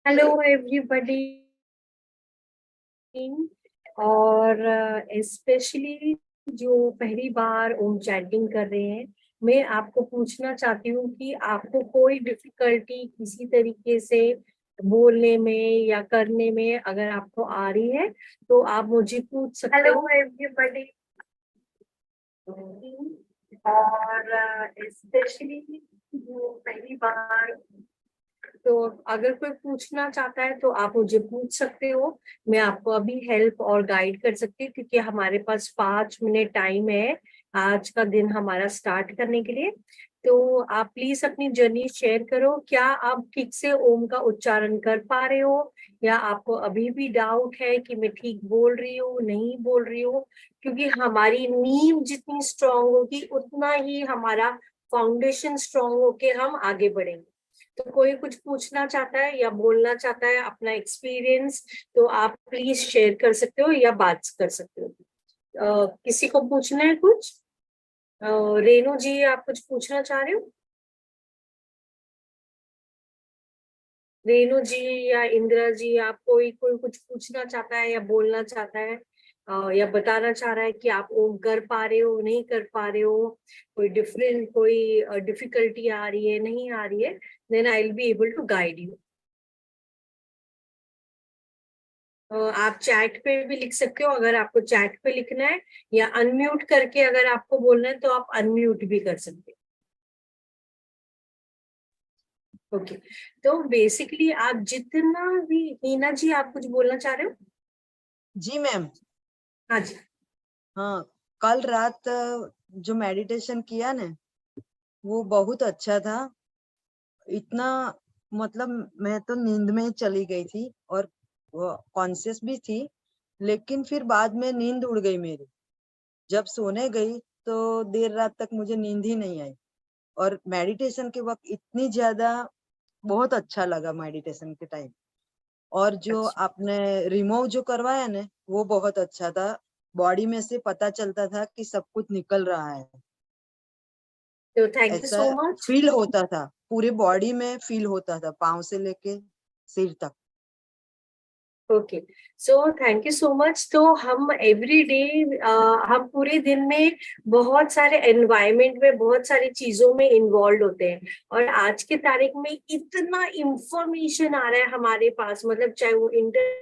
Hello everybody. और specially जो पहली बार ओम चैंटिंग कर रहे हैं, मैं आपको पूछना चाहती हूँ कि आपको कोई डिफिकल्टी किसी तरीके से बोलने में या करने में अगर आपको आ रही है तो आप मुझे पूछ सकते हो। Hello everybody. और स्पेशली जो पहली बार, तो अगर कोई पूछना चाहता है तो आप मुझे पूछ सकते हो। मैं आपको अभी हेल्प और गाइड कर सकती हूँ क्योंकि हमारे पास 5 मिनट टाइम है आज का दिन हमारा स्टार्ट करने के लिए। तो आप प्लीज अपनी जर्नी शेयर करो। क्या आप ठीक से ओम का उच्चारण कर पा रहे हो या आपको अभी भी डाउट है कि मैं ठीक बोल रही हूँ नहीं बोल रही हूँ? क्योंकि हमारी नींव जितनी स्ट्रांग होगी उतना ही हमारा फाउंडेशन स्ट्रांग होके हम आगे बढ़ेंगे। तो कोई कुछ पूछना चाहता है या बोलना चाहता है अपना एक्सपीरियंस, तो आप प्लीज शेयर कर सकते हो या बात कर सकते हो। किसी को पूछना है कुछ? रेणु जी, आप कुछ पूछना चाह रहे हो? रेणु जी या इंदिरा जी, आप कोई कोई कुछ पूछना चाहता है या बोलना चाहता है, या बताना चाह रहा है कि आप वो कर पा रहे हो नहीं कर पा रहे हो, कोई डिफरेंट कोई डिफिकल्टी आ रही है नहीं आ रही है, then I will be able to guide you. आप चैट पे भी लिख सकते हो अगर आपको चैट पे लिखना है, या अनम्यूट करके अगर आपको बोलना है तो आप अनम्यूट भी कर सकते हो। ओके। तो बेसिकली आप जितना भी, हीना जी आप कुछ बोलना चाह रहे हो? जी मैम। हाँ जी। हाँ, कल रात जो मेडिटेशन किया ने वो बहुत अच्छा था। इतना मतलब मैं तो नींद में चली गई थी और कॉन्शियस भी थी, लेकिन फिर बाद में नींद उड़ गई मेरी। जब सोने गई तो देर रात तक मुझे नींद ही नहीं आई। और मेडिटेशन के वक्त इतनी ज्यादा बहुत अच्छा लगा मेडिटेशन के टाइम। और जो अच्छा, आपने रिमूव जो करवाया ने वो बहुत अच्छा था। बॉडी में से पता चलता था कि सब कुछ निकल रहा है। तो थैंक यू ऐसा सो मच। फील होता था, पूरे बॉडी में फील होता था, पांव से लेके सिर तक। Okay, so thank you so much. तो हम एवरी डे, हम पूरे दिन में बहुत सारे एनवायरमेंट में बहुत सारी चीजों में इन्वॉल्व होते हैं, और आज के तारीख में इतना इंफॉर्मेशन आ रहा है हमारे पास, मतलब चाहे वो इंटर,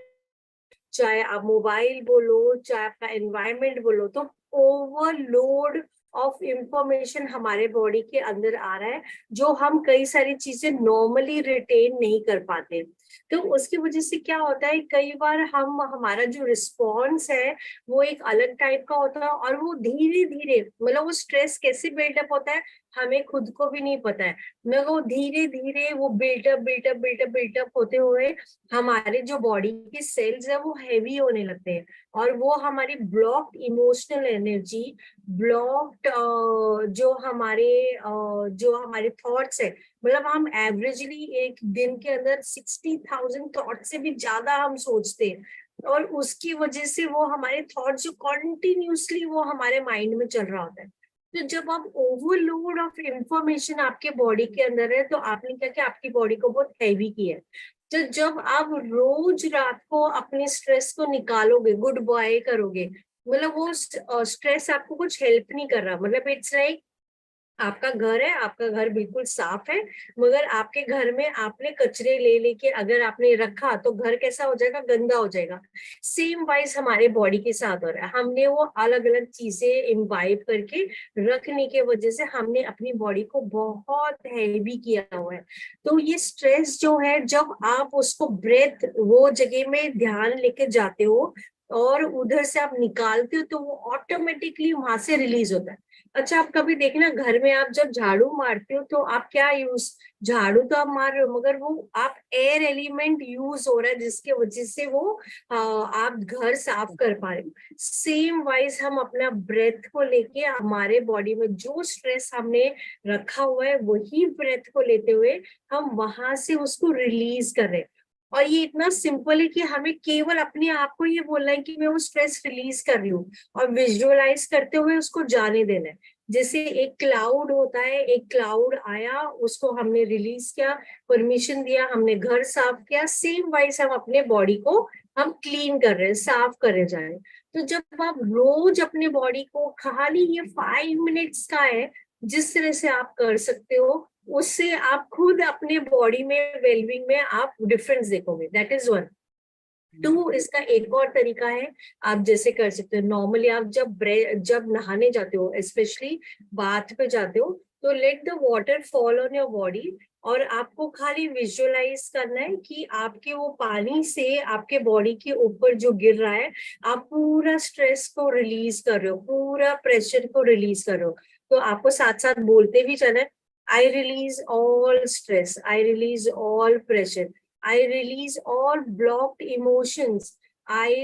चाहे आप मोबाइल बोलो, चाहे आपका एनवायरनमेंट बोलो, तो ओवरलोड ऑफ इंफॉर्मेशन हमारे बॉडी के अंदर आ रहा है, जो हम कई सारी चीजें नॉर्मली रिटेन नहीं कर पाते। तो उसकी वजह से क्या होता है, कई बार हम, हमारा जो रिस्पॉन्स है वो एक अलग टाइप का होता है, और वो धीरे धीरे, मतलब वो स्ट्रेस कैसे बिल्डअप होता है हमें खुद को भी नहीं पता है, मगर वो धीरे धीरे वो बिल्टअप बिल्टअप बिल्टअप बिल्टअप होते हुए हमारे जो बॉडी के सेल्स है वो हैवी होने लगते हैं, और वो हमारी ब्लॉक्ड इमोशनल एनर्जी, ब्लॉक्ड जो हमारे थॉट्स है, मतलब हम एवरेजली एक दिन के अंदर 60,000 थॉट से भी ज्यादा हम सोचते हैं, और उसकी वजह से वो हमारे थॉट्स जो कॉन्टिन्यूसली वो हमारे माइंड में चल रहा होता है। तो जब आप ओवरलोड ऑफ इंफॉर्मेशन आपके बॉडी के अंदर है, तो आपने क्या किया, आपकी बॉडी को बहुत हैवी किया है। तो जब आप रोज रात को अपने स्ट्रेस को निकालोगे, गुड बाय करोगे, मतलब वो स्ट्रेस आपको कुछ हेल्प नहीं कर रहा, मतलब इट्स लाइक आपका घर है, आपका घर बिल्कुल साफ है, मगर आपके घर में आपने कचरे ले लेके अगर आपने रखा तो घर कैसा हो जाएगा, गंदा हो जाएगा। सेम वाइज हमारे बॉडी के साथ हो रहा है, हमने वो अलग अलग चीजें इम्बाइब करके रखने के वजह से हमने अपनी बॉडी को बहुत हैवी किया हुआ है। तो ये स्ट्रेस जो है, जब आप उसको ब्रेथ वो जगह में ध्यान लेके जाते हो और उधर से आप निकालते हो, तो वो ऑटोमेटिकली वहां से रिलीज होता है। अच्छा, आप कभी देखना घर में आप जब झाड़ू मारते हो तो आप क्या यूज, झाड़ू तो आप मार रहे हो मगर वो आप एयर एलिमेंट यूज हो रहा है जिसके वजह से वो आप घर साफ कर पा रहे हो। सेम वाइज हम अपना ब्रेथ को लेके हमारे बॉडी में जो स्ट्रेस हमने रखा हुआ है वही ब्रेथ को लेते हुए हम वहां से उसको रिलीज कर रहे हैं। और ये इतना सिंपल है कि हमें केवल अपने आप को ये बोलना है कि मैं वो स्ट्रेस रिलीज कर रही हूँ, और विजुअलाइज करते हुए उसको जाने देना है। जैसे एक क्लाउड होता है, एक क्लाउड आया, उसको हमने रिलीज किया, परमिशन दिया, हमने घर साफ किया, सेम वाइज हम अपने बॉडी को हम क्लीन कर रहे हैं, साफ करे जा रहे हैं। तो जब आप रोज अपने बॉडी को, खाली ये 5 मिनट्स का है, जिस तरह से आप कर सकते हो, उससे आप खुद अपने बॉडी में, वेलबींग में आप डिफरेंस देखोगे। That is one. तो इसका एक और तरीका है, आप जैसे कर सकते हो, नॉर्मली आप जब नहाने जाते हो, स्पेशली बाथ पे जाते हो, तो let the water fall on your body, और आपको खाली विजुअलाइज करना है कि आपके वो पानी से आपके बॉडी के ऊपर जो गिर रहा है, आप पूरा स्ट्रेस को रिलीज कर रहे हो, पूरा प्रेशर को रिलीज कर रहे हो। तो आपको साथ साथ बोलते भी चले, I release all stress, I release all pressure, I release all blocked emotions,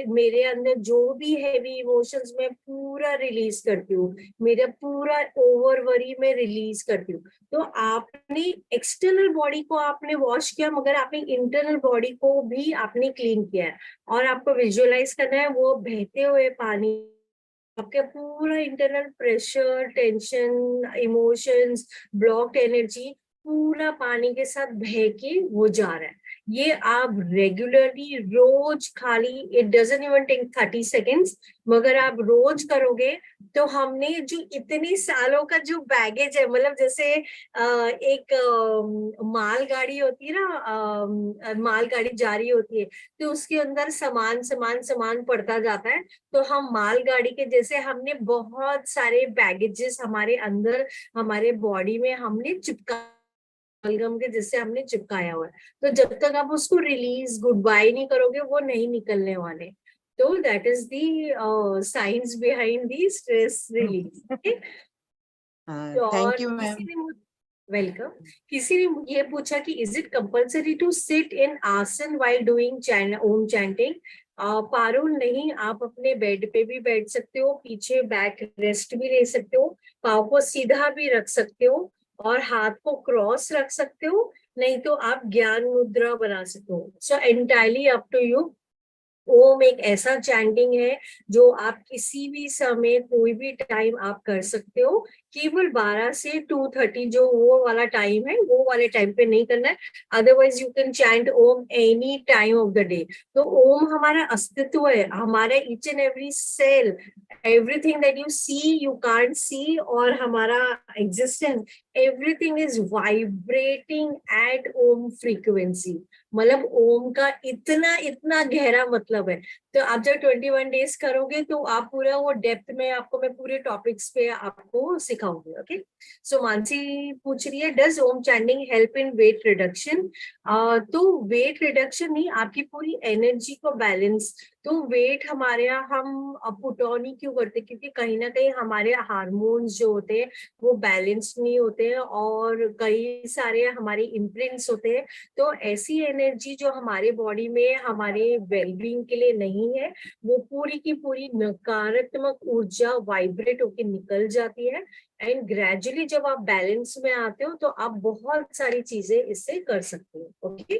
मेरे अंदर जो भी हैवी इमोशंस मैं पूरा रिलीज करती हूँ, मेरा पूरा ओवर वरी में रिलीज करती हूँ। तो आपने एक्सटर्नल बॉडी को आपने वॉश किया, मगर आपने इंटरनल बॉडी को भी आपने क्लीन किया है। और आपको विजुअलाइज करना है वो बहते हुए पानी, आपका पूरा internal pressure, tension, emotions, blocked energy पूरा पानी के साथ बह के वो जा रहा है। ये आप रेगुलरली रोज, खाली it doesn't even take 30 seconds, मगर आप रोज करोगे तो हमने जो इतने सालों का जो बैगेज है, मतलब जैसे एक मालगाड़ी होती है ना, मालगाड़ी जा रही होती है, तो उसके अंदर सामान सामान सामान पड़ता जाता है। तो हम मालगाड़ी के जैसे हमने बहुत सारे बैगेजेस हमारे अंदर, हमारे बॉडी में हमने चिपका, बलगम के जैसे हमने चिपकाया हुआ है। तो जब तक आप उसको रिलीज, गुड बाय नहीं करोगे, वो नहीं निकलने वाले। तो that is the science behind the stress release. हाँ, और थैंक यू किसी मैम। ने वेलकम, किसी ने ये पूछा कि is it compulsory to sit in asan while doing Om chanting? Parul, नहीं, आप अपने बेड पे भी बैठ सकते हो, पीछे बैक रेस्ट भी ले सकते हो, पाँव को सीधा भी रख सकते हो, और हाथ को क्रॉस रख सकते हो, नहीं तो आप ज्ञान मुद्रा बना सकते हो। सो एंटायरली अप टू यू। ओम एक ऐसा चैंटिंग है जो आप किसी भी समय, कोई भी टाइम आप कर सकते हो। केवल 12 से 2:30 जो वो वाला टाइम है, वो वाले टाइम पे नहीं करना है। Otherwise you can chant Om any time of the day. तो ओम हमारा अस्तित्व है, हमारा each and every cell, everything that you see, you can't see, और हमारा existence, everything is vibrating at Om frequency. मतलब ओम का इतना इतना गहरा मतलब है। तो आप जब 21 डेज करोगे तो आप पूरा वो डेप्थ में, आपको मैं पूरे टॉपिक्स पे आपको सिखाऊंगी। ओके। सो मानसी पूछ रही है, does Om chanting help in weight reduction? तो वेट रिडक्शन नहीं, आपकी पूरी एनर्जी को बैलेंस। तो वेट हमारे यहाँ हम पुट ऑन ही क्यों करते हैं? क्योंकि कहीं ना कहीं हमारे हार्मोन्स जो होते हैं वो बैलेंस नहीं होते हैं, और कई सारे हमारे इम्प्रिंट्स होते हैं। तो ऐसी एनर्जी जो हमारे बॉडी में हमारे वेलबींग के लिए नहीं है, वो पूरी की पूरी नकारात्मक ऊर्जा वाइब्रेट होकर निकल जाती है। एंड ग्रेजुअली जब आप बैलेंस में आते हो तो आप बहुत सारी चीजें इससे कर सकते हो। ओके।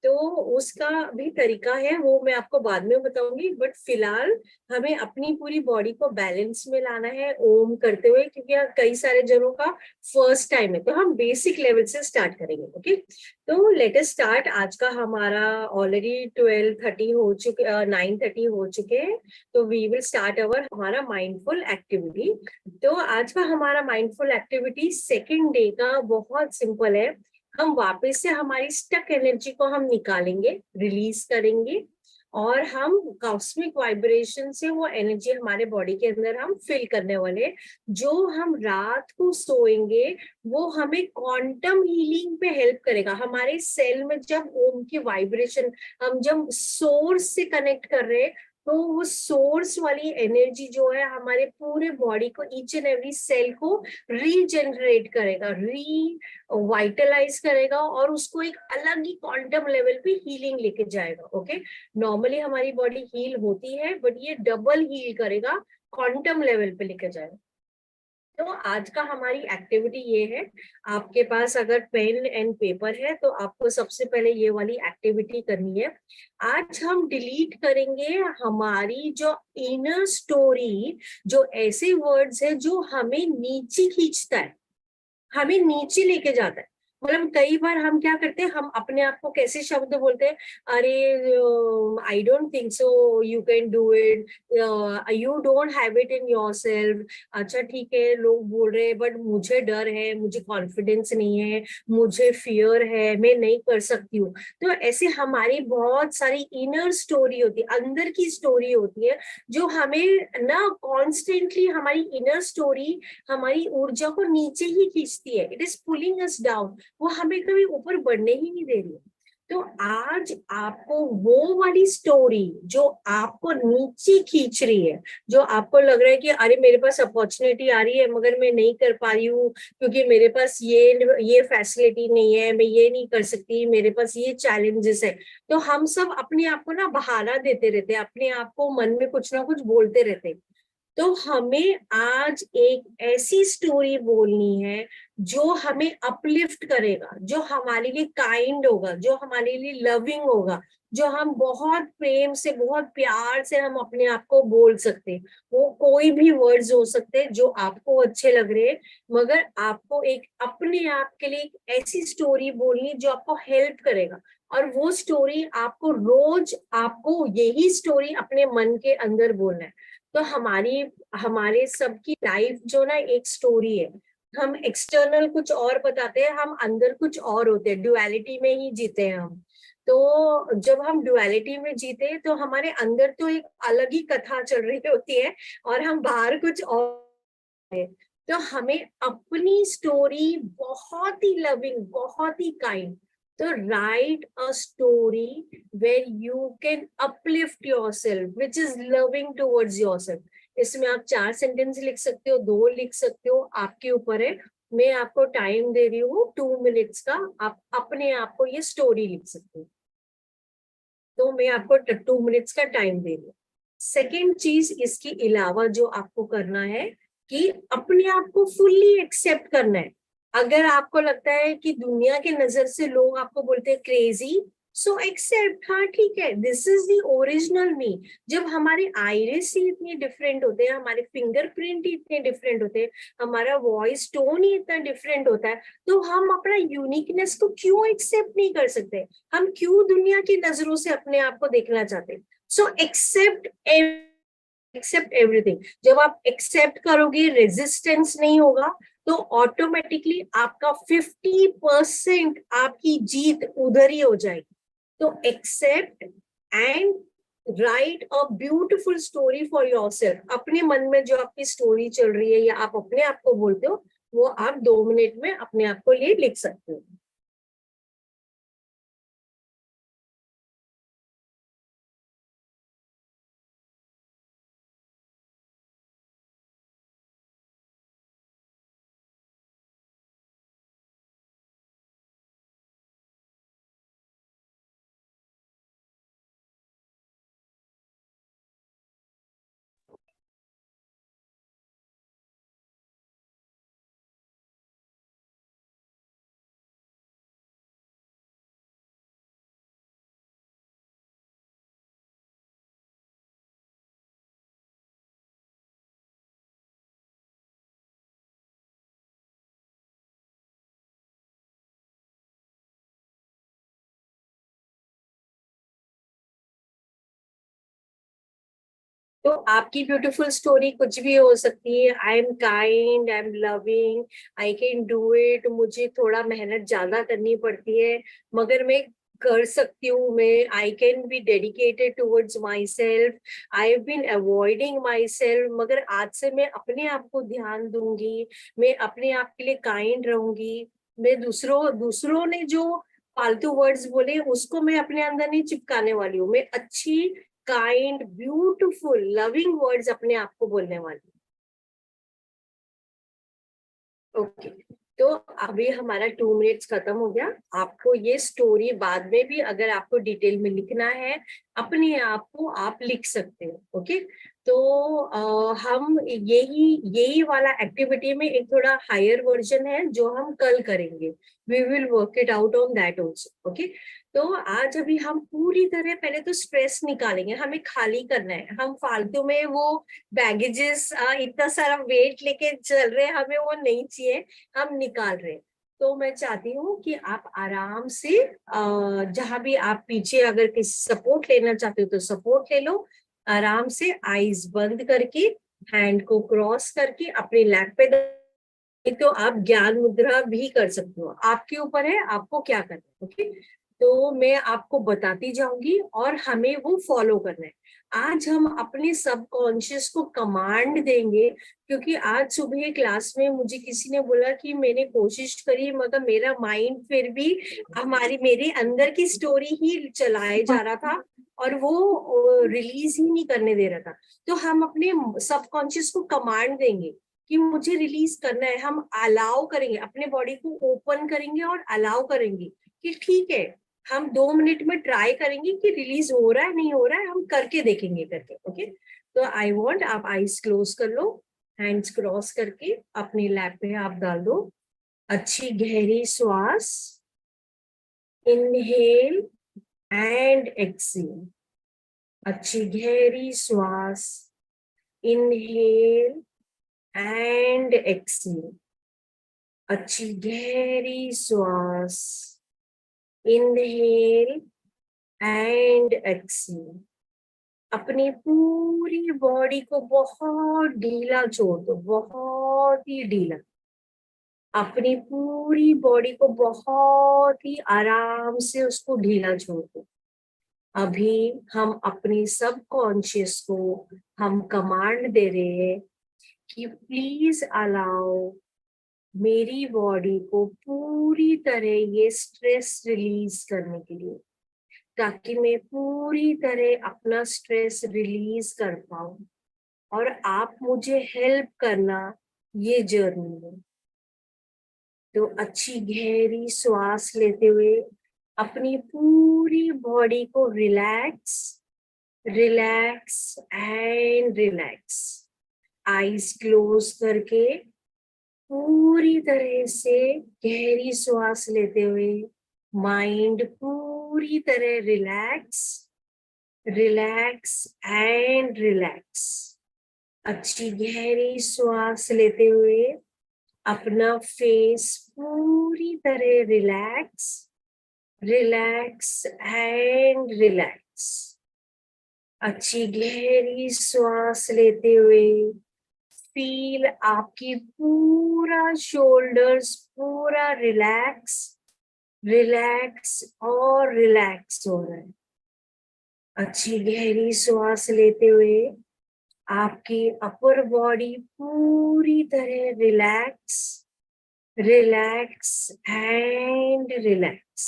तो उसका भी तरीका है, वो मैं आपको बाद में बताऊंगी, बट फिलहाल हमें अपनी पूरी बॉडी को बैलेंस में लाना है ओम करते हुए, क्योंकि कई सारे जनों का फर्स्ट टाइम है। तो हम बेसिक लेवल से स्टार्ट करेंगे। ओके। तो लेट अस स्टार्ट। आज का हमारा ऑलरेडी 12:30 हो चुके, 9:30 हो चुके हैं। तो वी विल स्टार्ट अवर हमारा माइंडफुल एक्टिविटी। तो आज का हमारा माइंडफुल एक्टिविटी सेकेंड डे का बहुत सिंपल है। हम वापस से हमारी स्टक एनर्जी को हम निकालेंगे, रिलीज करेंगे, और हम कॉस्मिक वाइब्रेशन से वो एनर्जी हमारे बॉडी के अंदर हम फिल करने वाले। जो हम रात को सोएंगे वो हमें क्वांटम हीलिंग पे हेल्प करेगा। हमारे सेल में जब ओम की वाइब्रेशन, हम जब सोर्स से कनेक्ट कर रहे हैं, तो वो सोर्स वाली एनर्जी जो है हमारे पूरे बॉडी को, ईच एंड एवरी सेल को रीजनरेट करेगा, वाइटलाइज करेगा, और उसको एक अलग ही क्वांटम लेवल पे हीलिंग लेके जाएगा। ओके। नॉर्मली हमारी बॉडी हील होती है, बट ये डबल हील करेगा, क्वांटम लेवल पे लेके जाएगा। तो आज का हमारी एक्टिविटी ये है, आपके पास अगर पेन एंड पेपर है तो आपको सबसे पहले ये वाली एक्टिविटी करनी है। आज हम डिलीट करेंगे हमारी जो इनर स्टोरी, जो ऐसे वर्ड्स है जो हमें नीचे खींचता है, हमें नीचे लेके जाता है। मतलब कई बार हम क्या करते हैं, हम अपने आप को कैसे शब्द बोलते हैं, अरे I don't think so you can do it, you don't have it in yourself. अच्छा ठीक है, लोग बोल रहे हैं बट मुझे डर है, मुझे कॉन्फिडेंस नहीं है, मुझे फियर है, मैं नहीं कर सकती हूँ। तो ऐसे हमारी बहुत सारी इनर स्टोरी होती है, अंदर की स्टोरी होती है, जो हमें ना कॉन्स्टेंटली हमारी इनर स्टोरी हमारी ऊर्जा को नीचे ही खींचती है। It is pulling us down, वो हमें कभी ऊपर बढ़ने ही नहीं दे रही। तो आज आपको वो वाली स्टोरी जो आपको नीचे खींच रही है, जो आपको लग रहा है कि अरे मेरे पास अपॉर्चुनिटी आ रही है मगर मैं नहीं कर पा रही हूँ, क्योंकि मेरे पास ये फैसिलिटी नहीं है, मैं ये नहीं कर सकती, मेरे पास ये चैलेंजेस है। तो हम सब अपने आप को ना बहाना देते रहते, अपने आप को मन में कुछ ना कुछ बोलते रहते। तो हमें आज एक ऐसी स्टोरी बोलनी है जो हमें अपलिफ्ट करेगा, जो हमारे लिए काइंड होगा, जो हमारे लिए लविंग होगा, जो हम बहुत प्रेम से, बहुत प्यार से हम अपने आप को बोल सकते हैं। वो कोई भी वर्ड्स हो सकते हैं जो आपको अच्छे लग रहे हैं, मगर आपको एक अपने आप के लिए एक ऐसी स्टोरी बोलनी जो आपको हेल्प करेगा। और वो स्टोरी आपको रोज, आपको यही स्टोरी अपने मन के अंदर बोलना है। तो हमारे सबकी लाइफ जो ना एक स्टोरी है। हम एक्सटर्नल कुछ और बताते हैं, हम अंदर कुछ और होते हैं, ड्युअलिटी में ही जीते हैं हम। तो जब हम ड्युअलिटी में जीते हैं तो हमारे अंदर तो एक अलग ही कथा चल रही होती है और हम बाहर कुछ और है। तो हमें अपनी स्टोरी बहुत ही लविंग, बहुत ही काइंड, तो write a story where you can uplift yourself, which is loving towards yourself. इसमें आप 4 सेंटेंस लिख सकते हो, 2 लिख सकते हो, आपके ऊपर है। मैं आपको टाइम दे रही हूँ 2 मिनट्स का, आप अपने आप को ये स्टोरी लिख सकते हो। तो मैं आपको 2 मिनट्स का टाइम दे रही हूँ। सेकेंड चीज इसके अलावा जो आपको करना है कि अपने आप को फुल्ली एक्सेप्ट करना है। अगर आपको लगता है कि दुनिया के नजर से लोग आपको बोलते हैं क्रेजी, सो एक्सेप्ट, हाँ ठीक है, दिस इज द ओरिजिनल मी। जब हमारे आइरिस ही इतने डिफरेंट होते हैं, हमारे फिंगरप्रिंट ही इतने डिफरेंट होते हैं, हमारा वॉइस टोन ही इतना डिफरेंट होता है, तो हम अपना यूनिकनेस को क्यों एक्सेप्ट नहीं कर सकते? हम क्यों दुनिया की नजरों से अपने आप को देखना चाहते हैं? So except everything. जब आप एक्सेप्ट करोगे, रेजिस्टेंस नहीं होगा, तो ऑटोमेटिकली आपका 50% आपकी जीत उधर ही हो जाएगी। तो accept and write a beautiful story for yourself. अपने मन में जो आपकी स्टोरी चल रही है या आप अपने आप को बोलते हो, वो आप 2 मिनट में अपने आप को लिए लिख सकते हो। तो आपकी ब्यूटीफुल स्टोरी कुछ भी हो सकती है। I am kind, I am loving, I can do it. मुझे थोड़ा मेहनत ज्यादा करनी पड़ती है मगर मैं कर सकती हूँ। मैं I can be dedicated towards myself, I have been avoiding myself, मगर आज से मैं अपने आप को ध्यान दूंगी, मैं अपने आप के लिए काइंड रहूंगी। मैं दूसरों ने जो फालतू वर्ड्स बोले उसको मैं अपने अंदर नहीं चिपकाने वाली हूँ। मैं अच्छी, काइंड, ब्यूटिफुल, लविंग वर्ड्स अपने आप को बोलने वाली। ओके, तो अभी हमारा 2 मिनट्स खत्म हो गया। आपको ये स्टोरी बाद में भी अगर आपको डिटेल में लिखना है, अपने आप को आप लिख सकते हो। ओके, तो हम यही वाला एक्टिविटी में एक थोड़ा हायर वर्जन है जो हम कल करेंगे. We will work it out on that also. Okay. तो आज अभी हम पूरी तरह पहले तो स्ट्रेस निकालेंगे. हमें खाली करना है. हम फालतू में वो बैगेजेस इतना सारा वेट लेके चल रहे हैं, हमें वो नहीं चाहिए. हम निकाल रहे हैं. तो मैं चाहती हूँ कि आप आराम से जहां भी आप पीछे अगर किसी सपोर्ट लेना चाहते हो तो सपोर्ट ले लो. आराम से आईज बंद करके, हैंड को क्रॉस करके अपने लैप पे तो आप ज्ञान मुद्रा भी कर सकते हो. आपके ऊपर है आपको क्या करना है. ओके. तो मैं आपको बताती जाऊंगी और हमें वो फॉलो करना है. आज हम अपने सबकॉन्शियस को कमांड देंगे, क्योंकि आज सुबह क्लास में मुझे किसी ने बोला कि मैंने कोशिश करी मगर मेरा माइंड फिर भी मेरे अंदर की स्टोरी ही चलाए जा रहा था और वो रिलीज ही नहीं करने दे रहा था. तो हम अपने सबकॉन्शियस को कमांड देंगे कि मुझे रिलीज करना है. हम अलाउ करेंगे, अपने बॉडी को ओपन करेंगे और अलाउ करेंगे कि ठीक है, हम 2 मिनट में ट्राई करेंगे कि रिलीज हो रहा है नहीं हो रहा है, हम करके देखेंगे करके. ओके. तो आई वांट आप आईज क्लोज कर लो, हैंड्स क्रॉस करके अपने लैप पे आप डाल दो. अच्छी गहरी श्वास, इनहेल एंड एक्सेल. अच्छी गहरी श्वास, इनहेल एंड एक्सेल. अच्छी गहरी श्वास, इनहेल एंड एक्सेल. अपनी पूरी बॉडी को बहुत ढीला छोड़ दो, बहुत ही ढीला. अपनी पूरी बॉडी को बहुत ही आराम से उसको ढीला छोड़ दो. अभी हम अपनी सबकॉन्शियस को हम कमांड दे रहे हैं कि प्लीज अलाउ मेरी बॉडी को पूरी तरह ये स्ट्रेस रिलीज करने के लिए, ताकि मैं पूरी तरह अपना स्ट्रेस रिलीज कर पाऊं और आप मुझे हेल्प करना ये जर्नी में. तो अच्छी गहरी श्वास लेते हुए अपनी पूरी बॉडी को relax, relax and relax. Eyes close करके पूरी तरह से गहरी श्वास लेते हुए माइंड पूरी तरह रिलैक्स, रिलैक्स एंड रिलैक्स. अच्छी गहरी श्वास लेते हुए अपना फेस पूरी तरह रिलैक्स, रिलैक्स एंड रिलैक्स. अच्छी गहरी श्वास लेते हुए फील आपकी पूरा शोल्डर्स पूरा रिलैक्स, रिलैक्स और रिलैक्स हो रहा है. अच्छी गहरी श्वास लेते हुए आपकी अपर बॉडी पूरी तरह रिलैक्स, रिलैक्स एंड रिलैक्स.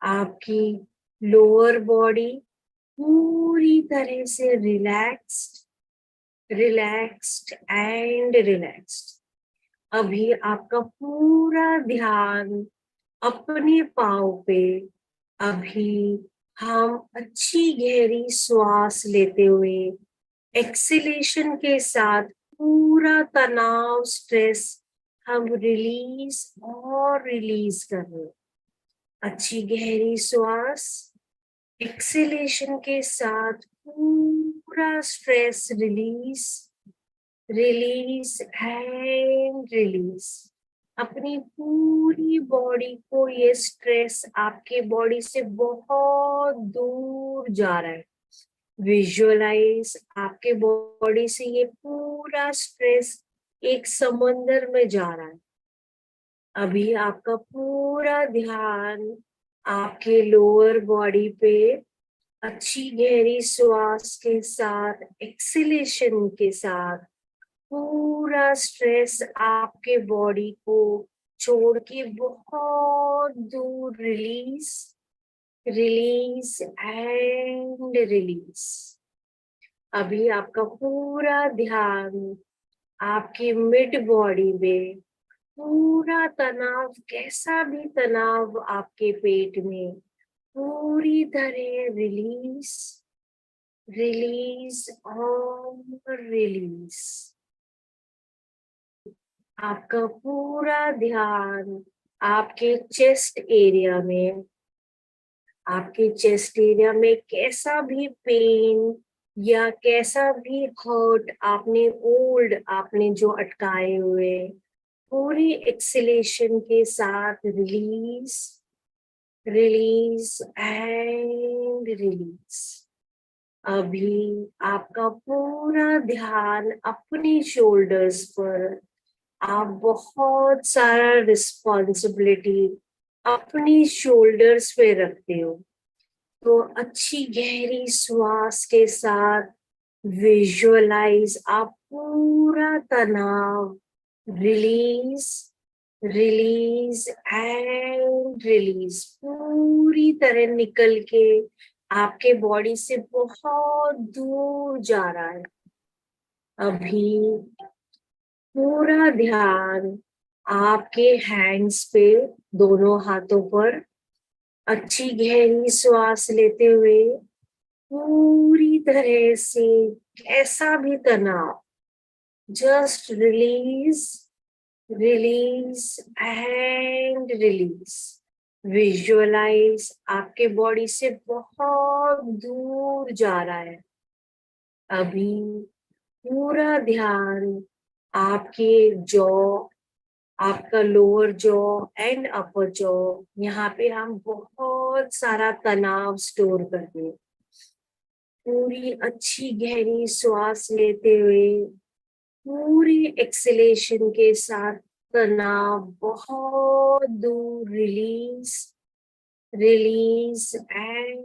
आपकी लोअर बॉडी पूरी तरह से रिलैक्स्ड, रिलैक्स्ड एंड रिलैक्स्ड. अभी आपका पूरा ध्यान अपने पाँव पे. अभी हम अच्छी गहरी श्वास लेते हुए एक्सेलेशन के साथ पूरा तनाव, स्ट्रेस हम रिलीज और रिलीज कर रहे हैं. अच्छी गहरी श्वास, एक्सेलेशन के साथ पूरा stress release, release and release. अपनी पूरी बॉडी को ये स्ट्रेस आपके बॉडी से बहुत दूर जा रहा है. विजुअलाइज आपके बॉडी से ये पूरा स्ट्रेस एक समंदर में जा रहा है. अभी आपका पूरा ध्यान आपके लोअर बॉडी पे अच्छी गहरी श्वास के साथ, एक्सेलेशन के साथ पूरा स्ट्रेस आपके बॉडी को छोड़ के बहुत दूर रिलीज, रिलीज एंड रिलीज. अभी आपका पूरा ध्यान आपकी मिड बॉडी में पूरा तनाव, कैसा भी तनाव आपके पेट में पूरी तरह रिलीज, रिलीज और रिलीज। आपका पूरा ध्यान आपके चेस्ट एरिया में, आपके चेस्ट एरिया में कैसा भी पेन या कैसा भी हर्ट आपने जो अटकाए हुए, पूरी एक्सलेशन के साथ रिलीज, रिलीज एंड रिलीज। अभी आपका पूरा ध्यान अपने शोल्डर्स पर, आप बहुत सारा रिस्पॉन्सिबिलिटी अपनी शोल्डर्स पे रखते हो। तो अच्छी गहरी श्वास के साथ विजुअलाइज, आप पूरा तनाव रिलीज, रिलीज एंड रिलीज पूरी तरह निकल के आपके बॉडी से बहुत दूर जा रहा है। अभी पूरा ध्यान आपके हैंड्स पे, दोनों हाथों पर अच्छी गहरी श्वास लेते हुए पूरी तरह से कैसा भी तनाव just release, release and release. Visualise आपके बॉडी से बहुत दूर जा रहा है। अभी पूरा ध्यान आपके जॉ, आपका lower jaw and upper jaw, यहाँ पे हम बहुत सारा तनाव स्टोर करते हैं। पूरी अच्छी गहरी श्वास लेते हुए पूरी एक्सलेशन के साथ तनाव बहुत दूर रिलीज, रिलीज एंड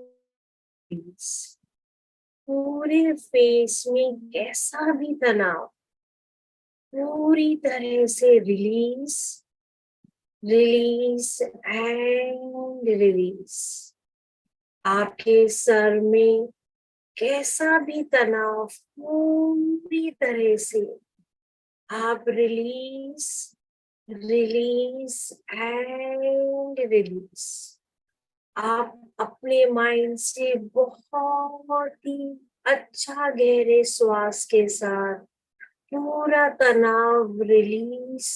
रिलीज। पूरे फेस में कैसा भी तनाव पूरी तरह से रिलीज, रिलीज एंड रिलीज। आपके सर में कैसा भी तनाव पूरी तरह से आप रिलीज, रिलीज एंड रिलीज। आप अपने माइंड से बहुत ही अच्छा गहरे श्वास के साथ पूरा तनाव रिलीज,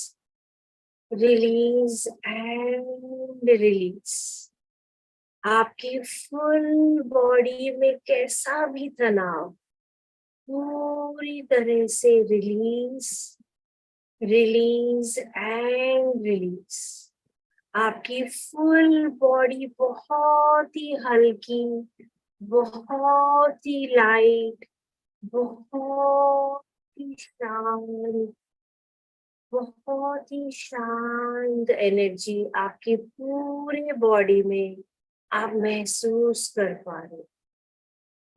रिलीज एंड रिलीज। आपकी फुल बॉडी में कैसा भी तनाव पूरी तरह से रिलीज, रिलीज एंड रिलीज। आपकी फुल बॉडी बहुत ही हल्की, बहुत ही लाइट, बहुत ही शांत, बहुत ही शांत एनर्जी आपकी पूरे बॉडी में आप महसूस कर पा रहे।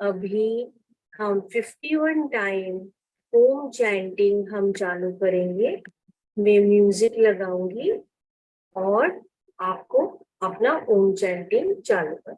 अभी हम 51 टाइम ओम चैंटिंग हम चालू करेंगे। मैं म्यूजिक लगाऊंगी और आपको अपना ओम चैंटिंग चालू कर।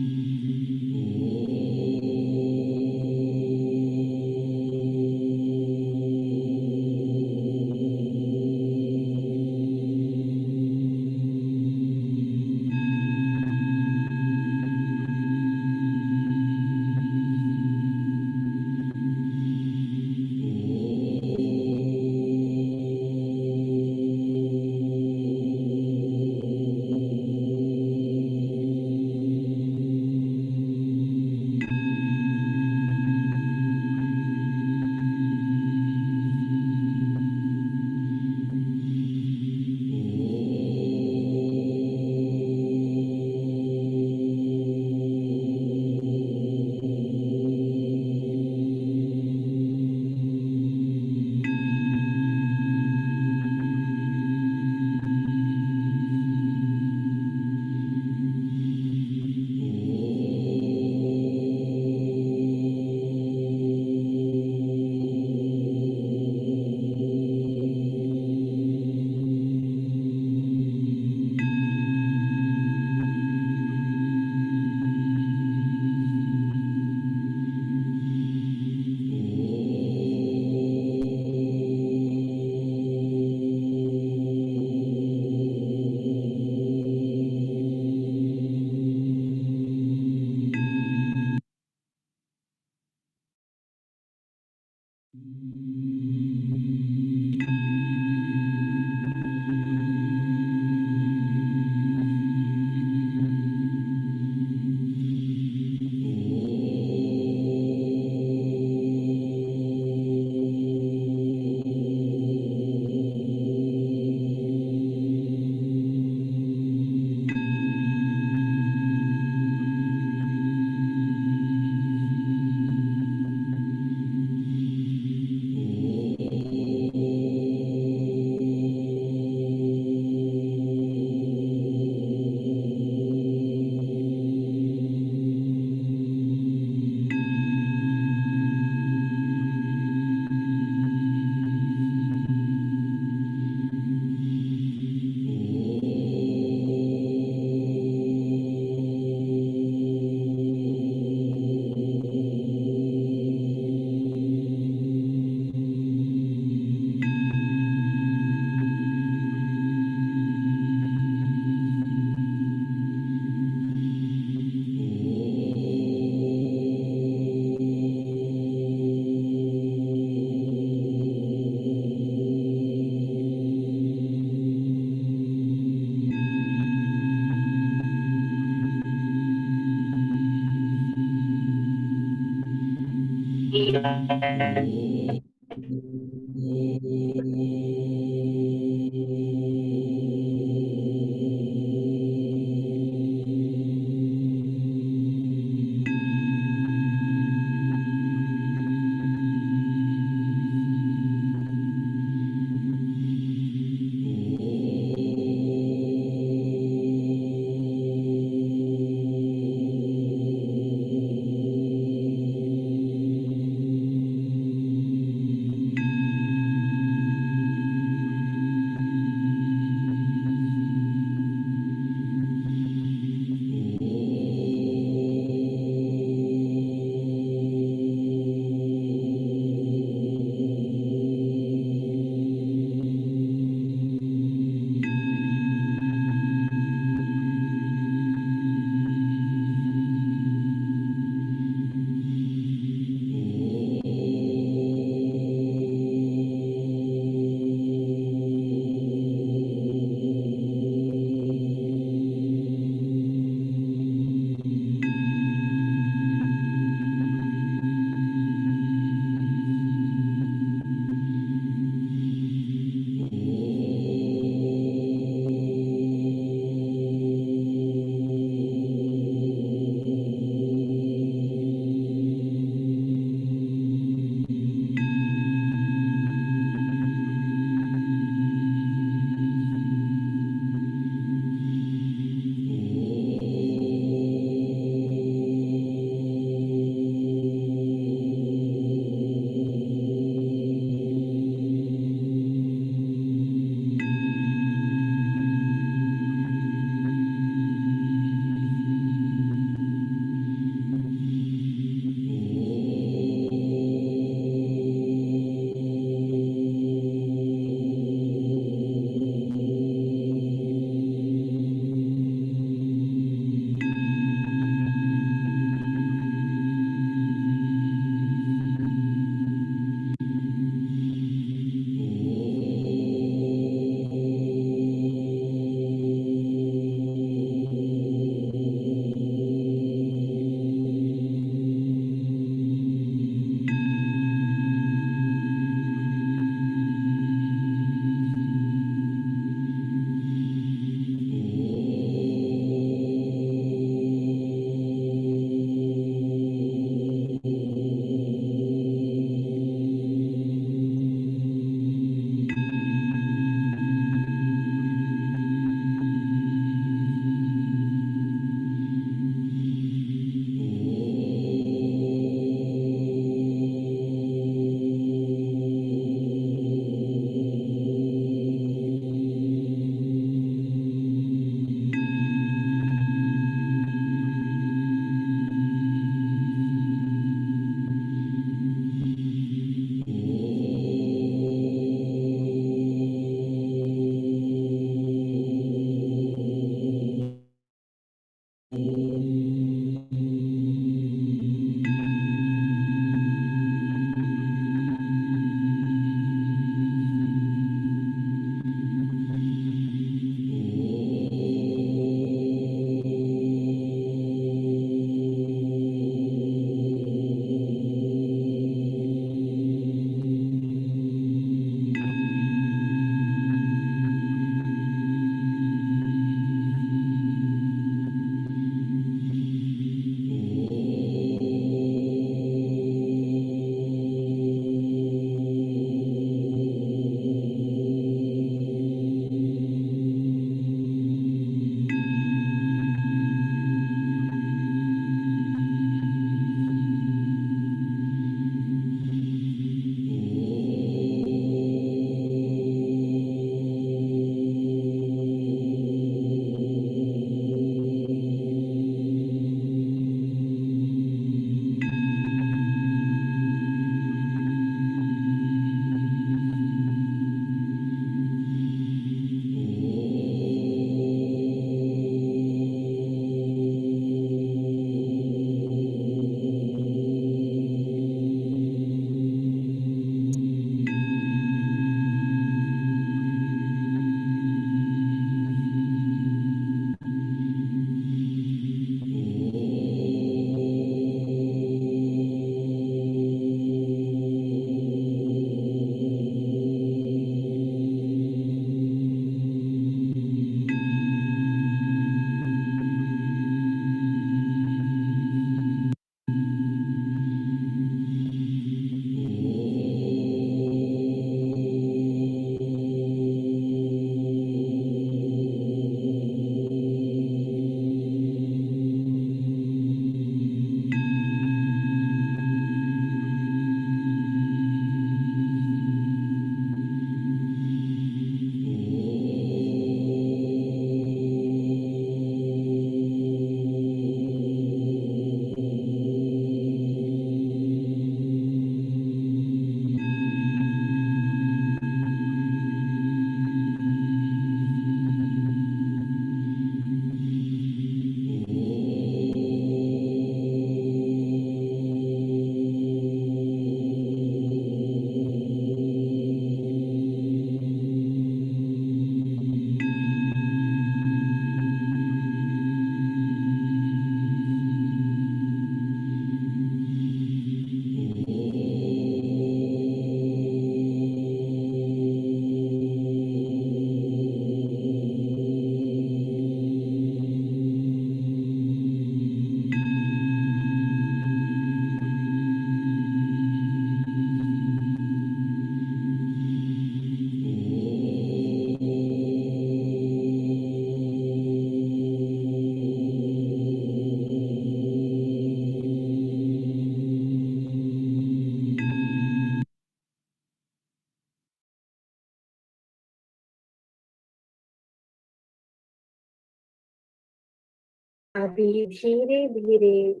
अभी धीरे धीरे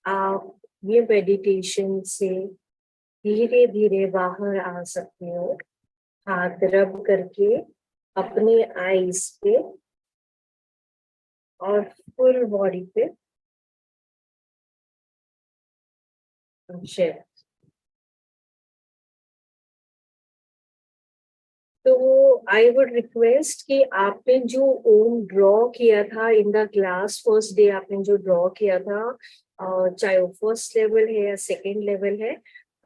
आप ये मेडिटेशन से धीरे धीरे बाहर आ सकते हो, हाथ रब करके अपने आईज पे और फुल बॉडी पे। तो आई वुड रिक्वेस्ट कि आपने जो ओम ड्रॉ किया था in the class first day, आपने जो ड्रॉ किया था, चाहे वो फर्स्ट लेवल है या सेकेंड लेवल है,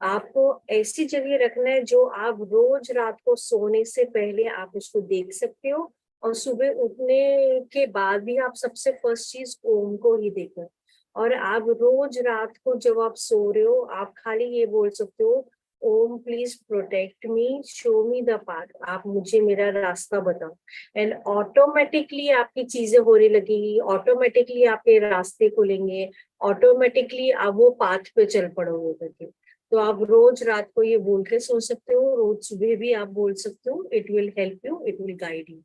आपको ऐसी जगह रखना है जो आप रोज रात को सोने से पहले आप उसको देख सकते हो, और सुबह उठने के बाद भी आप सबसे फर्स्ट चीज ओम को ही देखो। और आप रोज रात को जब आप सो रहे हो, आप खाली ये बोल सकते हो, Om please protect me, show me the path, आप मुझे मेरा रास्ता बताओ। एंड ऑटोमेटिकली आपकी चीजें होने लगेगी, ऑटोमेटिकली आपके रास्ते खुलेंगे, ऑटोमेटिकली आप वो पाथ पे चल पड़ोगे करके। तो आप रोज रात को ये बोल के सो सकते हो, रोज सुबह भी आप बोल सकते हो, it will help you, it will guide you.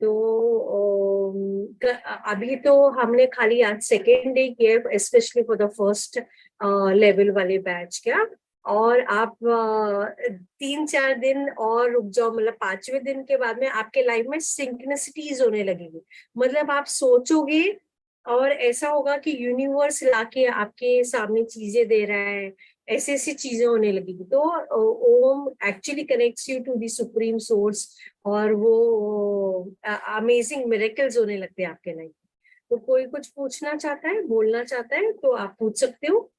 तो अभी तो हमने खाली आज सेकेंड डे किया, specially for the first level वाले बैच का। और आप 3-4 दिन और रुक जाओ, मतलब 5वें दिन के बाद में आपके लाइफ में सिंक्रोनिसिटीज होने लगेगी। मतलब आप सोचोगे और ऐसा होगा कि यूनिवर्स लाके आपके सामने चीजें दे रहा है, ऐसी ऐसी चीजें होने लगेगी। तो Om actually connects you to the supreme source, और वो अमेजिंग मिरेकल्स होने लगते हैं आपके लाइफ। तो कोई कुछ पूछना चाहता है, बोलना चाहता है तो आप पूछ सकते हो,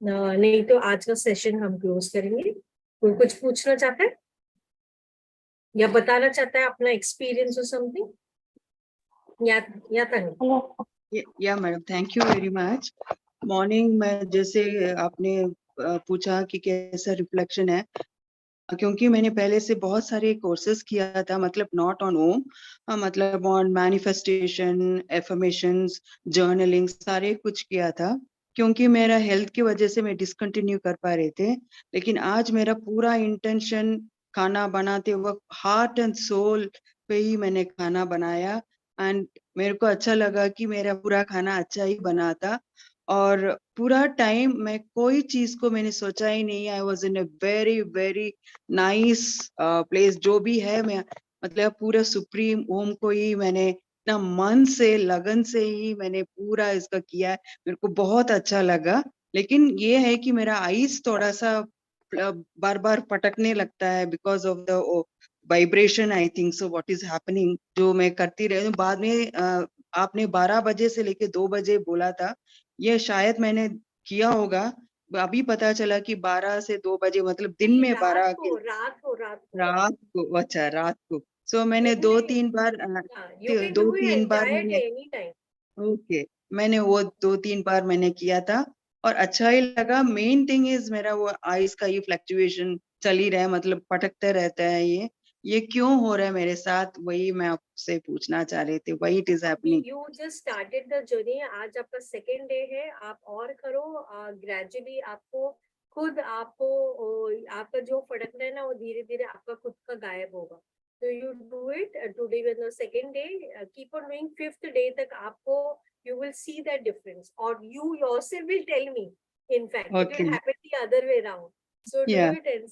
नहीं तो आज का सेशन हम क्लोज करेंगे। कोई कुछ पूछना चाहता है या बताना चाहता है अपना एक्सपीरियंस और समथिंग, या तंग? या madam, thank you very much. Morning में जैसे आपने पूछा कि कैसा रिफ्लेक्शन है, क्योंकि मैंने पहले से बहुत सारे कोर्सेज किया था, मतलब नॉट ऑन ओम, मतलब ऑन मैनिफेस्टेशन, एफर्मेशंस, जर्नलिंग, सारे कुछ किया था। क्योंकि मेरा हेल्थ की वजह से मैं डिसकंटिन्यू कर पा रहे थे, लेकिन आज मेरा पूरा इंटेंशन खाना बनाते वक्त हार्ट एंड सोल पे ही मैंने खाना बनाया, एंड मेरे को अच्छा लगा कि मेरा पूरा खाना अच्छा ही बना था। और पूरा टाइम मैं कोई चीज को मैंने सोचा ही नहीं। I was in a very very nice place. जो भी है, मैं मतलब पूरा सुप्रीम ओम को ही मैंने इतना मन से, लगन से ही मैंने पूरा इसका किया है। मेरे को बहुत अच्छा लगा। लेकिन ये है कि मेरा आईज थोड़ा सा बार बार पटकने लगता है, because of the vibration. I think so what is happening, जो मैं करती रही हूँ। बाद में आपने 12 बजे से लेके 2 बजे बोला था, ये शायद मैंने किया होगा। अभी पता चला कि 12 से 2 बजे मतलब दिन में 12 के रात को, अच्छा रात को। सो मैंने you 2-3 bar can do it 2-3 bar entire day मैंने, एनी टाइम। ओके, मैंने वो 2-3 बार मैंने किया था और अच्छा ही लगा। मेन थिंग इज मेरा वो आइज का ये फ्लक्चुएशन चल ही रहा है, मतलब पटकते रहता है। ये क्यों हो रहा है मेरे साथ, वही मैं आपसे पूछना चाह रही थी। वही it is happening. You just started the journey, आज आपका सेकेंड डे है, आप और करो। ग्रेजुअली आपको खुद आपका जो फटकना है ना, वो धीरे धीरे आपका खुद का गायब होगा। तो you do it today with the second day, keep on doing. 5th day तक आपको you will see that difference, और you yourself will tell me. In fact it okay, will happen the other way around. So do या it and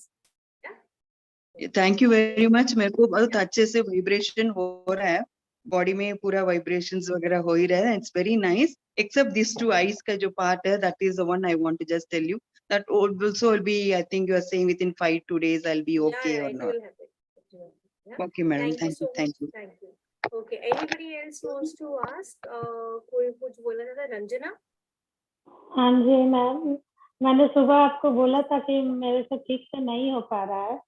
thank you very much. मेरे को बहुत अच्छे से vibration हो रहा है बॉडी में, पूरा वाइब्रेशंस वगैरह हो ही रहा है। It's very nice, except this 2 eyes का जो पार्ट है, that is the one I want to just tell you that also will be, I think you are saying within 5-2 days I'll be okay or it not. will happen. It will happen. Yeah. Okay madam, Thank you thank you, so much. thank you. Thank you. Okay. Anybody else wants to ask? कोई कुछ बोलना चाहता है? रंजना? हाँ जी ma'am, मैंने सुबह आपको बोला था कि मेरे से ठीक से नहीं हो पा रहा है,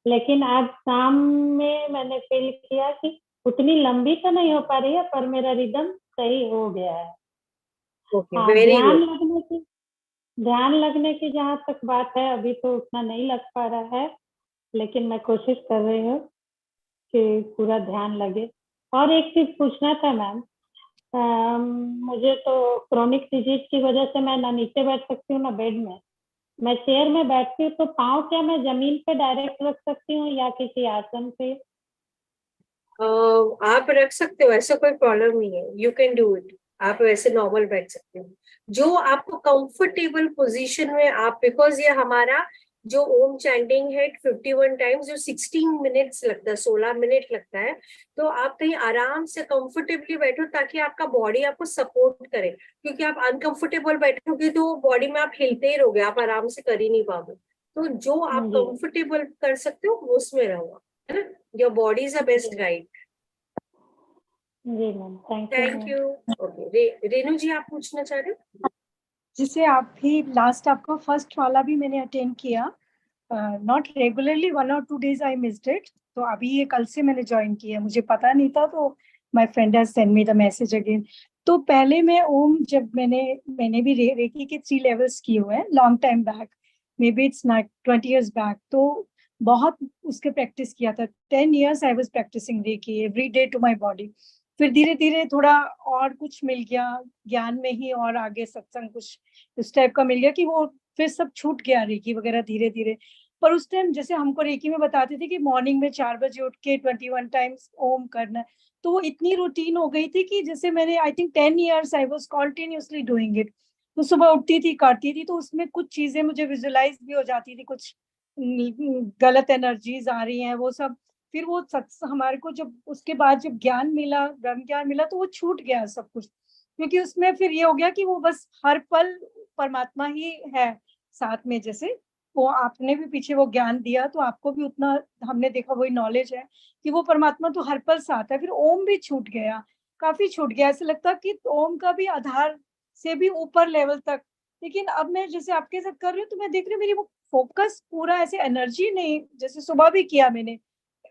लेकिन आज शाम में मैंने फील किया कि उतनी लंबी तो नहीं हो पा रही है, पर मेरा रिदम सही हो गया है। Okay, हाँ, very good. ध्यान लगने की जहाँ तक बात है, अभी तो उतना नहीं लग पा रहा है, लेकिन मैं कोशिश कर रही हूँ कि पूरा ध्यान लगे। और एक चीज पूछना था मैम, मुझे तो क्रोनिक डिजीज की वजह से मैं ना नीचे बैठ सकती हूँ ना बेड में। मैं चेयर में बैठती हूँ तो पाँव क्या मैं जमीन पे डायरेक्ट रख सकती हूँ या किसी आसन पे? आप रख सकते हो, ऐसा कोई प्रॉब्लम नहीं है, यू कैन डू इट। आप वैसे नॉर्मल बैठ सकते हो, जो आपको कंफर्टेबल पोजीशन में आप, बिकॉज ये हमारा जो ओम चैंटिंग है 51 टाइम्स, जो 16 मिनट्स लगता है, 16 मिनट लगता है, तो आप कहीं आराम से कंफर्टेबली बैठो ताकि आपका बॉडी आपको सपोर्ट करे, क्योंकि आप अनकंफर्टेबल बैठोगे तो बॉडी में आप हिलते ही रहोगे, आप आराम से कर ही नहीं पाओगे। तो जो आप जी कंफर्टेबल कर सकते हो वो उसमें रहो, है ना। Your body is a best guide. जी ma'am, thank you thank ma'am. You. Okay, Renu ji आप पूछना चाह रहे हो? जिसे आप भी लास्ट आपका फर्स्ट वाला भी मैंने अटेंड किया, not regularly, 1 or 2 days I missed it, तो अभी ये कल से मैंने ज्वाइन किया, मुझे पता नहीं था, तो my friend has send me the message again. तो पहले मैं ओम, जब मैंने भी रेकी के 3 लेवल्स किए हुए हैं long time back, maybe it's not 20 years back, तो बहुत उसके प्रैक्टिस किया था। 10 years I was practicing reiki every day to my body. फिर धीरे धीरे थोड़ा और कुछ मिल गया ज्ञान में ही, और आगे सत्संग कुछ इस टाइप का मिल गया कि वो फिर सब छूट गया रेकी वगैरह धीरे धीरे। पर उस टाइम जैसे हमको रेकी में बताते थे कि मॉर्निंग में 4 बजे उठ के 21 टाइम्स ओम करना है, तो वो इतनी रूटीन हो गई थी कि जैसे मैंने I think 10 years I was continuously doing it. तो सुबह उठती थी, करती थी, तो उसमें कुछ चीजें मुझे विजुलाइज भी हो जाती थी, कुछ गलत एनर्जीज आ रही हैं वो सब। फिर वो हमारे को जब उसके बाद जब ज्ञान मिला, ब्रह्म ज्ञान मिला, तो वो छूट गया सब कुछ, क्योंकि उसमें फिर ये हो गया कि वो बस हर पल परमात्मा ही है साथ में। जैसे वो आपने भी पीछे वो ज्ञान दिया, तो आपको भी उतना हमने देखा वही नॉलेज है कि वो परमात्मा तो हर पल साथ है। फिर ओम भी छूट गया, काफी छूट गया, ऐसे लगता कि ओम का भी आधार से भी ऊपर लेवल तक। लेकिन अब मैं जैसे आपके साथ कर रही हूँ, तो मैं देख रही हूँ मेरी वो फोकस पूरा ऐसे एनर्जी नहीं, जैसे सुबह भी किया मैंने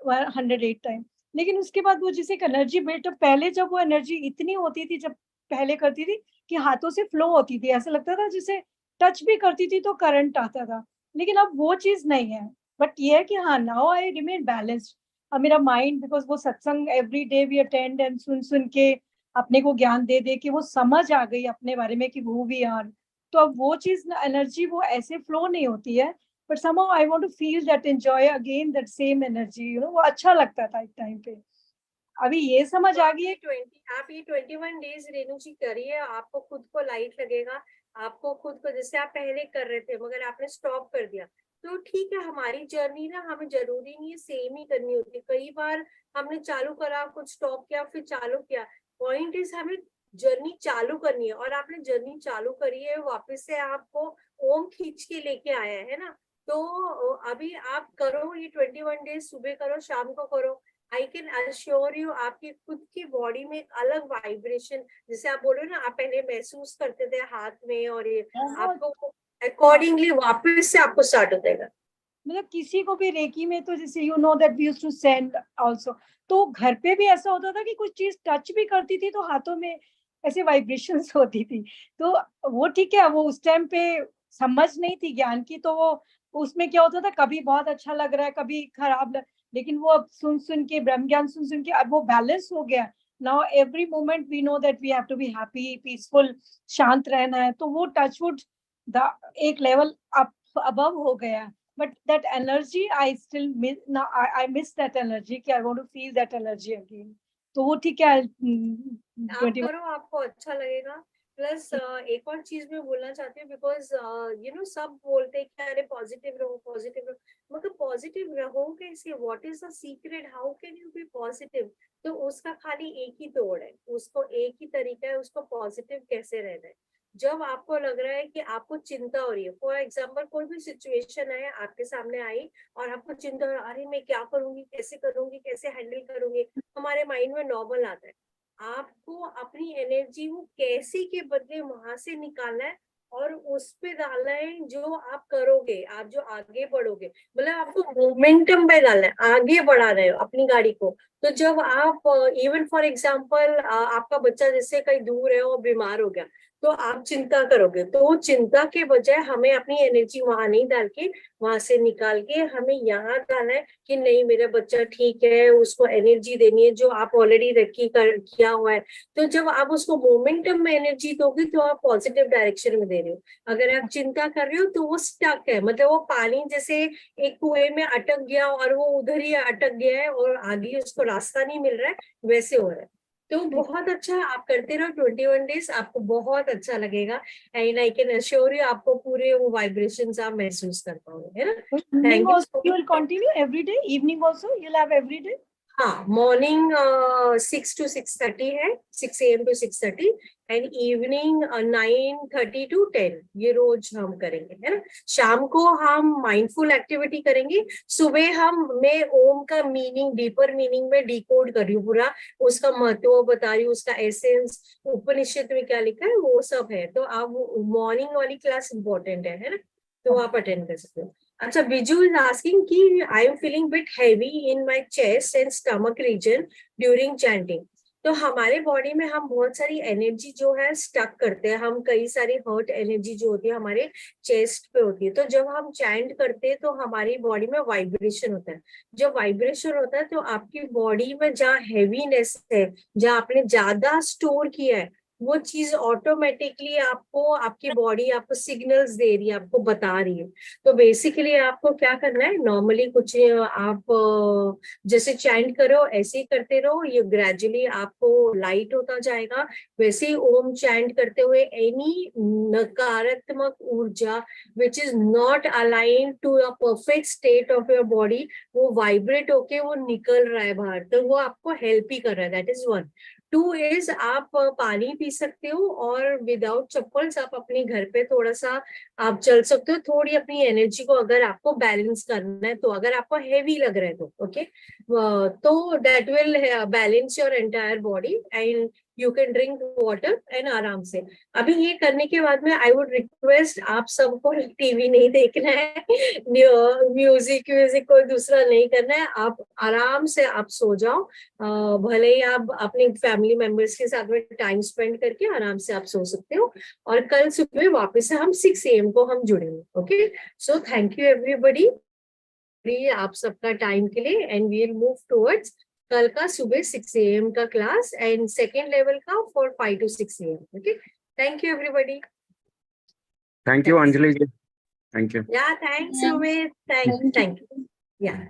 108 टाइम, लेकिन उसके बाद वो जैसे एक एनर्जी बिल्ट, पहले जब वो एनर्जी इतनी होती थी, जब पहले करती थी कि हाथों से फ्लो होती थी, ऐसा लगता था जैसे टच भी करती थी तो करंट आता था, लेकिन अब वो चीज नहीं है। बट ये है कि हाँ, नाउ आई रिमेन बैलेंस्ड। अब मेरा माइंड, बिकॉज वो satsang every day we attend, and सुन सुन के अपने को ज्ञान दे दे के वो समझ आ गई अपने बारे में कि वो वी आर। तो अब वो चीज ना, एनर्जी वो ऐसे फ्लो नहीं होती है, but somehow I want to feel that, enjoy again that same energy, वो अच्छा लगता था एक टाइम पे। अभी ये समझ तो आ गई है। आप ये 21 डेज रेनू जी करिए, आपको खुद को लाइट लगेगा, आपको खुद को, जैसे आप पहले कर रहे थे मगर आपने स्टॉप कर दिया, तो ठीक है, हमारी जर्नी ना हमें जरूरी नहीं है सेम ही करनी होती। कई बार हमने चालू करा, कुछ स्टॉप किया, फिर चालू किया। पॉइंट इज हमें जर्नी चालू करनी है, और आपने जर्नी चालू करी है, वापस से आपको ओम खींच के लेके आया है ना। तो अभी आप करो ये 21 डेज, सुबह करो, शाम को करो। आई कैन अश्योर यू, आपकी खुद की बॉडी में एक अलग वाइब्रेशन, जैसे आप बोलो ना, आप पहले महसूस करते थे हाथ में, और ये आपको अकॉर्डिंगली वापस से आपको स्टार्ट हो जाएगा। मतलब किसी को भी रेकी में, तो जैसे you know that we used to send also, तो घर पे भी ऐसा होता था कि कुछ चीज टच भी करती थी तो हाथों में ऐसे वाइब्रेशंस होती थी। तो वो ठीक है, वो उस टाइम पे समझ नहीं थी ज्ञान की, तो वो उसमें क्या होता था, कभी बहुत अच्छा लग रहा है, कभी खराब लेकिन वो अब सुन सुन के, ब्रह्म ज्ञान सुन सुन के अब वो बैलेंस हो गया। Now every moment we know that we have to be happy, peaceful, शांत रहना है, तो वो टचवुड एक लेवल अप अबव हो गया। But that energy I still miss now. I miss that energy कि I want to feel that energy again. तो वो ठीक है, आप 21 करो, आपको अच्छा लगेगा। प्लस एक और चीज मैं बोलना चाहती हूँ, बिकॉज सब बोलते हैं कि अरे पॉजिटिव रहो, पॉजिटिव रहो, मगर पॉजिटिव रहो कैसे? What is the secret? How can you be positive? तो उसका खाली एक ही तोड़ है, उसको एक ही तरीका है, उसको पॉजिटिव कैसे रहना है। जब आपको लग रहा है कि आपको चिंता हो रही है, फॉर एग्जाम्पल कोई भी सिचुएशन है आपके सामने आई और आपको चिंता हो रहा है, अरे मैं क्या करूंगी, कैसे हैंडल करूंगी, हमारे माइंड में नॉर्मल आता है। आपको अपनी एनर्जी वो कैसे के बदले वहां से निकालना है और उस पे डालना है जो आप करोगे, आप जो आगे बढ़ोगे, मतलब आपको मोमेंटम पे डालना है, आगे बढ़ा रहे हो अपनी गाड़ी को। तो जब आप इवन फॉर एग्जांपल आपका बच्चा जैसे कहीं दूर है और बीमार हो गया, तो आप चिंता करोगे, तो चिंता के बजाय हमें अपनी एनर्जी वहां नहीं डाल के, वहां से निकाल के हमें यहाँ डालना है कि नहीं, मेरा बच्चा ठीक है, उसको एनर्जी देनी है जो आप ऑलरेडी किया हुआ है। तो जब आप उसको मोमेंटम में एनर्जी दोगे तो आप पॉजिटिव डायरेक्शन में दे रहे हो। अगर आप चिंता कर रहे हो तो वो स्टक है, मतलब वो पानी जैसे एक कुएं में अटक गया और वो उधर ही अटक गया है और आगे उसको रास्ता नहीं मिल रहा है, वैसे हो रहा है। तो बहुत अच्छा, आप करते रहो 21 डेज, आपको बहुत अच्छा लगेगा and I can assure you आपको पूरे वो वाइब्रेशंस आप महसूस कर पाओगे, है ना। Evening thank you also you will continue every day. Evening also you'll have every day. हाँ, मॉर्निंग 6 to 6:30 है, 6 AM to 6:30 and evening 9:30 to 10, ये रोज हम करेंगे, है ना। शाम को हम माइंडफुल एक्टिविटी करेंगे, सुबह मैं ओम का मीनिंग डीपर मीनिंग में डिकोड कर रही हूँ पूरा, उसका महत्व बता रही हूँ, उसका एसेंस उपनिषद में क्या लिखा है वो सब है। तो आप मॉर्निंग वाली क्लास इंपॉर्टेंट है ना, तो आप अटेंड कर सकते हो। अच्छा, बिजू इज आस्किंग कि I am feeling bit heavy in my chest and stomach reason during chanting. तो हमारे बॉडी में हम बहुत सारी एनर्जी जो है स्टक करते हैं, हम कई सारी हर्ट एनर्जी जो होती है हमारे चेस्ट पे होती है। तो जब हम चैंट करते हैं तो हमारी बॉडी में वाइब्रेशन होता है। जब वाइब्रेशन होता है तो आपकी बॉडी में जहाँ हैवीनेस है, जहाँ आपने ज्यादा स्टोर किया है, वो चीज ऑटोमेटिकली आपको आपकी बॉडी आपको सिग्नल्स दे रही है, आपको बता रही है। तो बेसिकली आपको क्या करना है, नॉर्मली कुछ आप जैसे चैंट करो ऐसे ही करते रहो, ये ग्रेजुअली आपको लाइट होता जाएगा। वैसे ही ओम चैंट करते हुए एनी नकारात्मक ऊर्जा which is not align to a perfect state of your body, वो वाइब्रेट होके वो निकल रहा है बाहर, तो वो आपको हेल्प ही कर रहा है। That is 1। 2 इज आप पानी पी सकते हो और विदाउट चप्पल्स आप अपने घर पे थोड़ा सा आप चल सकते हो, थोड़ी अपनी एनर्जी को अगर आपको बैलेंस करना है तो, अगर आपको हेवी लग रहा है तो ओके, तो that will balance your entire body and you can drink water and आराम से। अभी ये करने के बाद में आई वुड रिक्वेस्ट आप सबको टीवी नहीं देखना है, म्यूजिक व्यूजिक कोई दूसरा नहीं करना है, आप आराम से आप सो जाओ। भले ही आप अपने फैमिली मेंबर्स के साथ में टाइम स्पेंड करके आराम से आप सो सकते हो, और कल सुबह वापस से हम 6 AM को हम जुड़ेंगे। Okay, so thank you everybody आप सबका टाइम के लिए, and we will move towards कल का सुबह 6 AM का क्लास एंड सेकेंड लेवल का for 5 to 6 AM। Okay, thank you everybody. Thank you, Anjali ji. Thank you. Yeah, thanks Sumit, thank you, yeah।